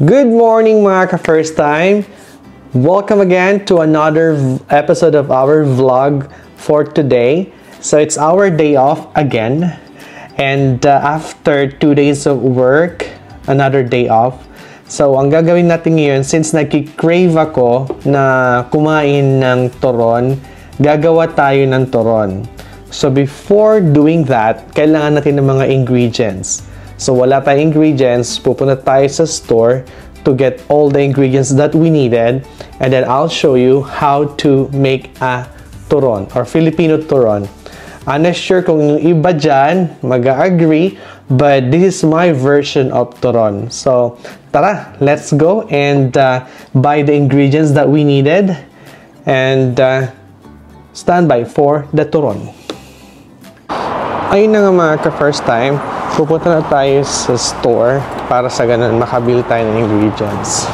Good morning mga ka-first time! Welcome again to another episode of our vlog for today. So it's our day off again. And after 2 days of work, another day off. So ang gagawin natin ngayon, since nagki-crave ako na kumain ng turon, gagawa tayo ng turon. So before doing that, kailangan natin ng mga ingredients. So wala tayong ingredients, pupunta tayo sa store to get all the ingredients that we needed, and then I'll show you how to make a turon or Filipino turon. I'm not sure kung yung iba dyan mag-agree, but this is my version of turon. So tara, let's go and buy the ingredients that we needed and stand by for the turon. Ayun na nga mga ka-first time, pupunta na tayo sa store para sa ganun makabili tayo ng ingredients.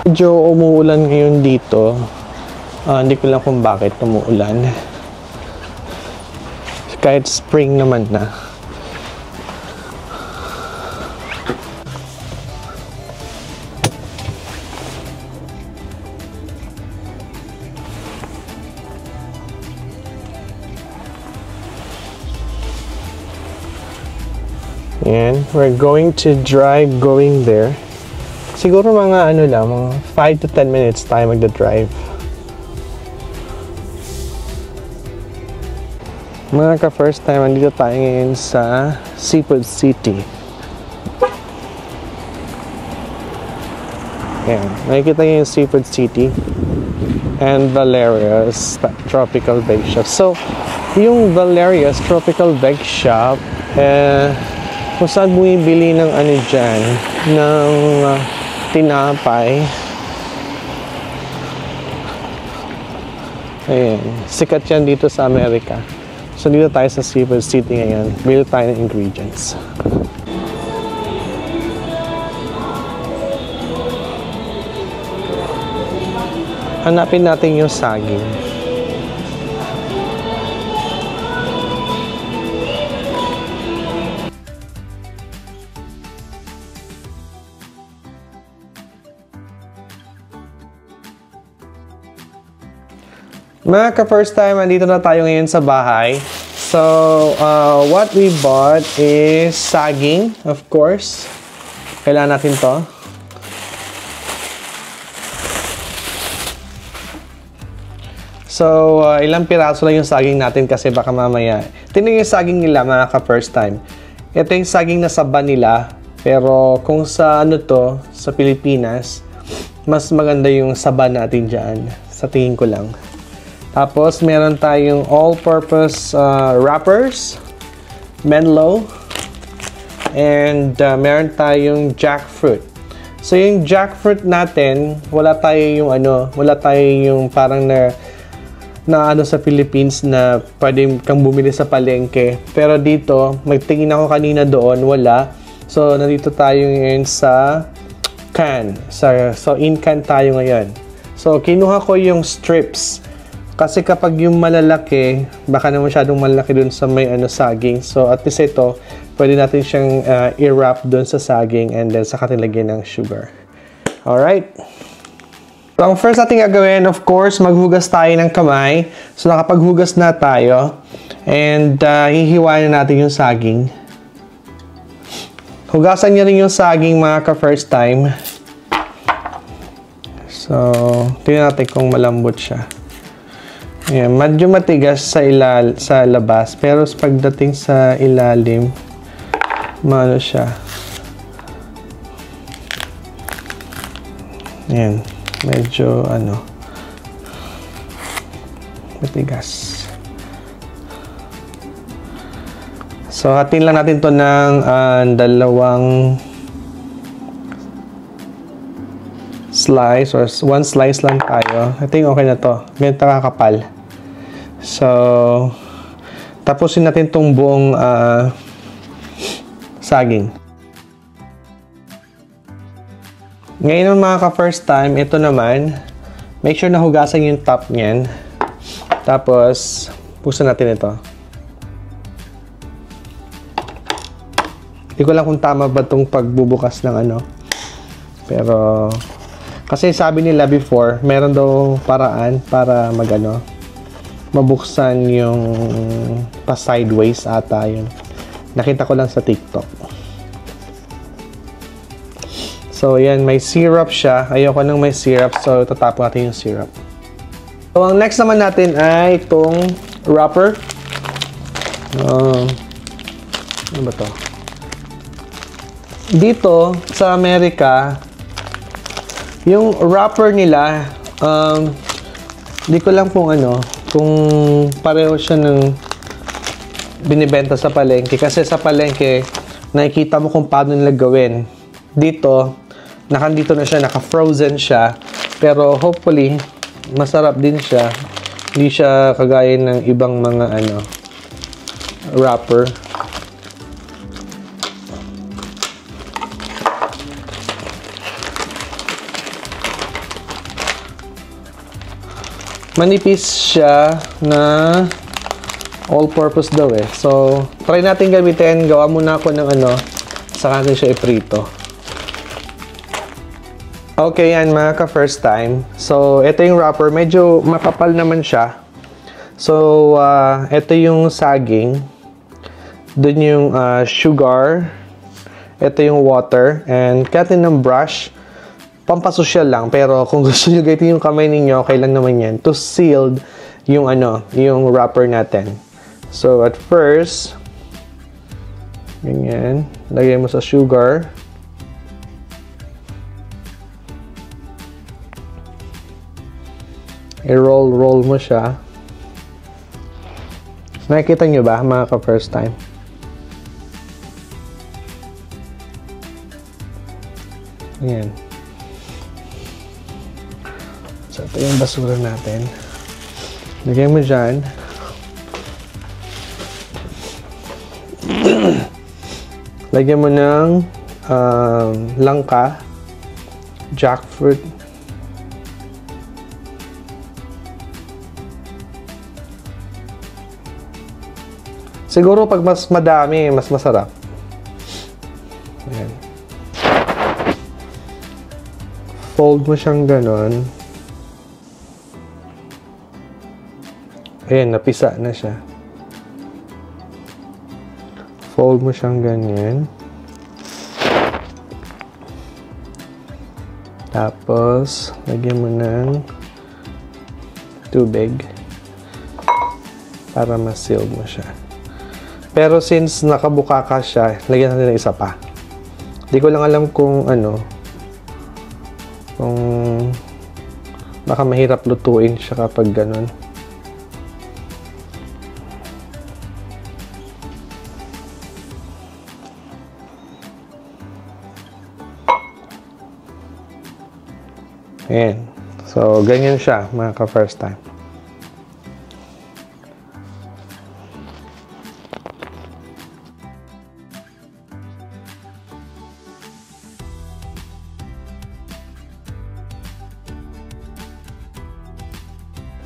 Medyo umuulan ngayon dito. Hindi ko lang kung bakit umuulan. Kahit spring naman na. And we're going to drive going there. Siguro mga ano lang, mga 5 to 10 minutes tayo magda-drive. Mga ka-first time, andito tayo ngayon sa Seafood City. Ayan, nakikita niyo yung Seafood City and Valeria's Tropical Bake Shop. So, yung Valeria's Tropical Bake Shop, kung saan bumibili ng ano dyan, ng tinapay. Ayan, sikat yan dito sa Amerika. So dito tayo sa Seafood City ngayon, bili tayo ng ingredients. Hanapin natin yung saging. Mga ka-first time, andito na tayo ngayon sa bahay. So, what we bought is saging, of course. Kailangan natin to. So, ilang piraso lang yung saging natin kasi baka mamaya. Tingnan yung saging nila, mga ka-first time. Ito yung saging na saba nila. Pero kung sa ano to, sa Pilipinas, mas maganda yung saba natin dyan. Sa tingin ko lang. Tapos, meron tayong all-purpose wrappers, Menlo, and meron tayong jackfruit. So, yung jackfruit natin, wala tayong parang na ano sa Philippines na pwede kang bumili sa palengke. Pero dito, magtingin ako kanina doon, wala. So, nandito tayo ngayon sa can. So, in can tayo ngayon. So, kinuha ko yung strips. Kasi kapag yung malalaki, baka na masyadong malaki dun sa may saging. So at least ito, pwede natin siyang i-wrap dun sa saging and then saka lagyan ng sugar. Alright. So ang first natin gagawin, of course, maghugas tayo ng kamay. So nakapaghugas na tayo. And hihiwain na natin yung saging. Hugasan niyo rin yung saging mga ka-first time. So, tingnan natin kung malambot siya. Ayan, medyo matigas sa labas, pero pagdating sa ilalim, maano siya. Ayan, medyo matigas. So, hatiin lang natin to ng dalawang slice or one slice lang tayo. I think okay na to. Ganito kakapal. So, tapusin natin tong buong saging. Ngayon mga ka-first time, ito naman, make sure na hugasan yung top niyan. Tapos, puso natin ito. Hindi ko lang kung tama ba itong pagbubukas ng ano. Pero, kasi sabi nila before, meron daw paraan para magano, mabuksan yung pa-sideways ata yun. Nakita ko lang sa TikTok. So, yan. May syrup siya. Ayoko nang may syrup. So, tatapon natin yung syrup. So, ang next naman natin ay itong wrapper. Ano ba to? Dito, sa Amerika, yung wrapper nila, di ko lang kung ano, kung pareho siya ng binibenta sa palengke. Kasi sa palengke, nakikita mo kung paano nila gawin. Dito, nakandito na siya, naka-frozen siya. Pero hopefully, masarap din siya. Hindi siya kagaya ng ibang mga ano, wrapper. Manipis siya na all-purpose daw eh. So, try natin gamitin. Gawa muna ako ng ano, saka natin siya iprito. Okay, yan mga ka-first time. So, ito yung wrapper. Medyo makapal naman siya. So, ito yung saging. Doon yung sugar. Ito yung water. And katin ng brush. Pampasosyal lang. Pero kung gusto nyo gamitin yung kamay ninyo, okay lang naman yan. To seal yung ano, yung wrapper natin. So, at first, ganyan. Lagay mo sa sugar. I-roll mo siya. Nakikita nyo ba, mga ka-first time? Ayan. So, ito yung basura natin. Lagay mo dyan. Lagyan mo ng langka, jackfruit, siguro pag mas madami, mas masarap. Ayan. Fold mo siyang ganon. Ayan, napisa na siya. Fold mo siyang ganyan. Tapos, lagyan mo ng tubig para ma-seal mo siya. Pero since nakabuka ka siya, lagyan natin ng isa pa. Hindi ko lang alam kung ano, kung baka mahirap lutuin siya kapag ganun. Ayan. So, ganyan siya, mga ka-first time.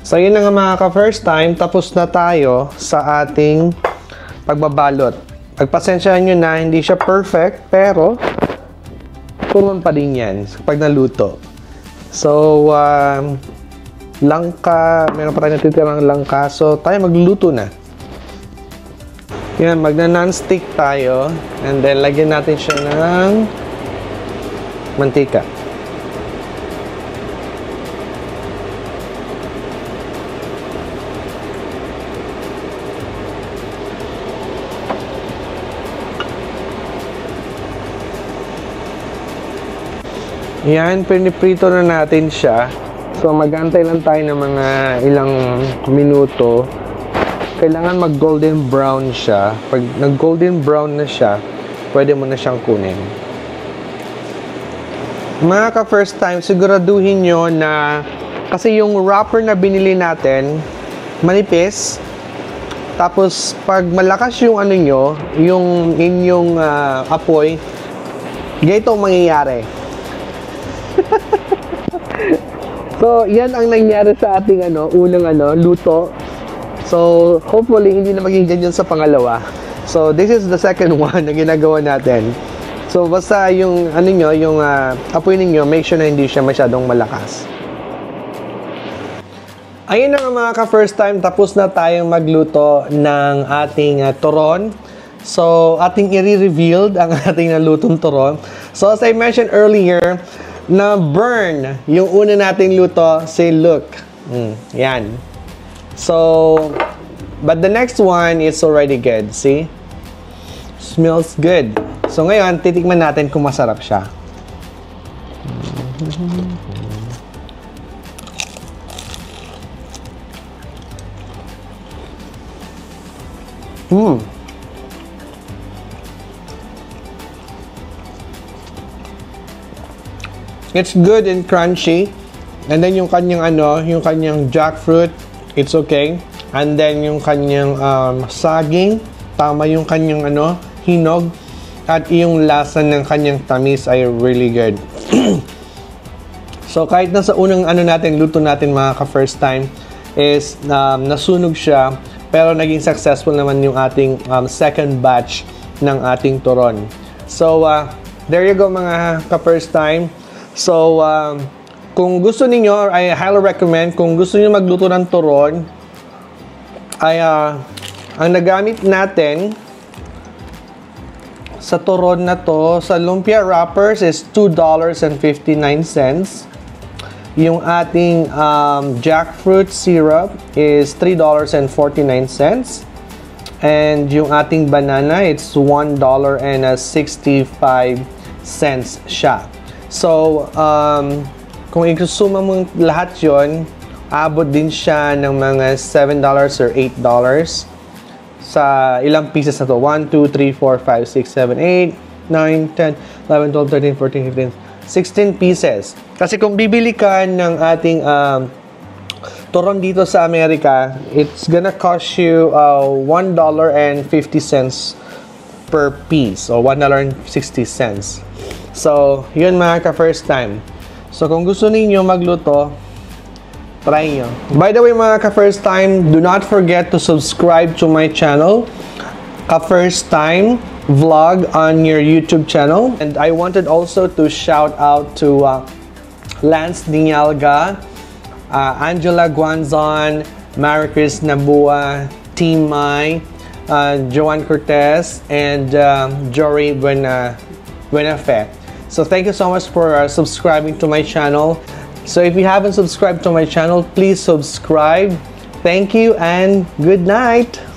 So, yun na nga mga ka-first time. Tapos na tayo sa ating pagbabalot. Pagpasensyahan nyo na, hindi siya perfect, pero turon pa din yan kapag naluto. So, langka, meron pa tayo natitirang langka. So, tayo magluluto na. Yan, magna-non-stick tayo. And then, lagyan natin siya ng mantika. Yan, piniprito na natin siya. So, mag-antay lang tayo ng mga ilang minuto. Kailangan mag-golden brown siya. Pag nag-golden brown na siya, pwede mo na siyang kunin. Mga ka-first time, siguraduhin nyo na kasi yung wrapper na binili natin, manipis. Tapos, pag malakas yung ano nyo, yung inyong apoy, ganito ang mangyayari. So, yan ang nangyari sa ating unang luto. So, hopefully, hindi na maging ganyan sa pangalawa. So, this is the second one na ginagawa natin. So, basta yung, ano nyo, yung apoy ninyo, make sure na hindi siya masyadong malakas. Ayun na nga mga ka-first time, tapos na tayong magluto ng ating turon. So, ating i-revealed ang ating nalutong turon. So, as I mentioned earlier, na burn yung una nating luto, say look. Yan. So, but the next one is already good. See? Smells good. So, ngayon, titikman natin kung masarap siya. It's good and crunchy. And then yung kanyang yung kanyang jackfruit, it's okay. And then yung kanyang saging, tama yung kanyang hinog. At yung lasa ng kanyang tamis ay really good. So kahit nasa unang natin, luto natin mga ka-first time, is nasunog siya, pero naging successful naman yung ating second batch ng ating turon. So there you go mga ka-first time. So, kung gusto niyo, I highly recommend, kung gusto niyo magluto ng turon, ay ang nagamit natin sa turon na to, sa lumpia wrappers is $2.59. Yung ating jackfruit syrup is $3.49. And yung ating banana, it's $1.65 siya. So, kung ikusuma mo lahat yon, abot din siya ng mga $7 or $8 sa ilang pieces na to. 1, 2, 3, 4, 5, 6, 7, 8, 9, 10, 11, 12, 13, 14, 15, 16 pieces. Kasi kung bibili ka ng ating turon dito sa Amerika, it's gonna cost you $1.50 per piece or $1.60. So, yun mga ka-first time. So, kung gusto niyo magluto, try nyo. By the way mga ka-first time, do not forget to subscribe to my channel, Ka-First Time Vlog on your YouTube channel. And I wanted also to shout out to Lance Nialga, Angela Guanzon, Maricris Nabua, Team Mai, Joan Cortez, and Jory Buenafe. So thank you so much for subscribing to my channel. So if you haven't subscribed to my channel, please subscribe. Thank you and good night.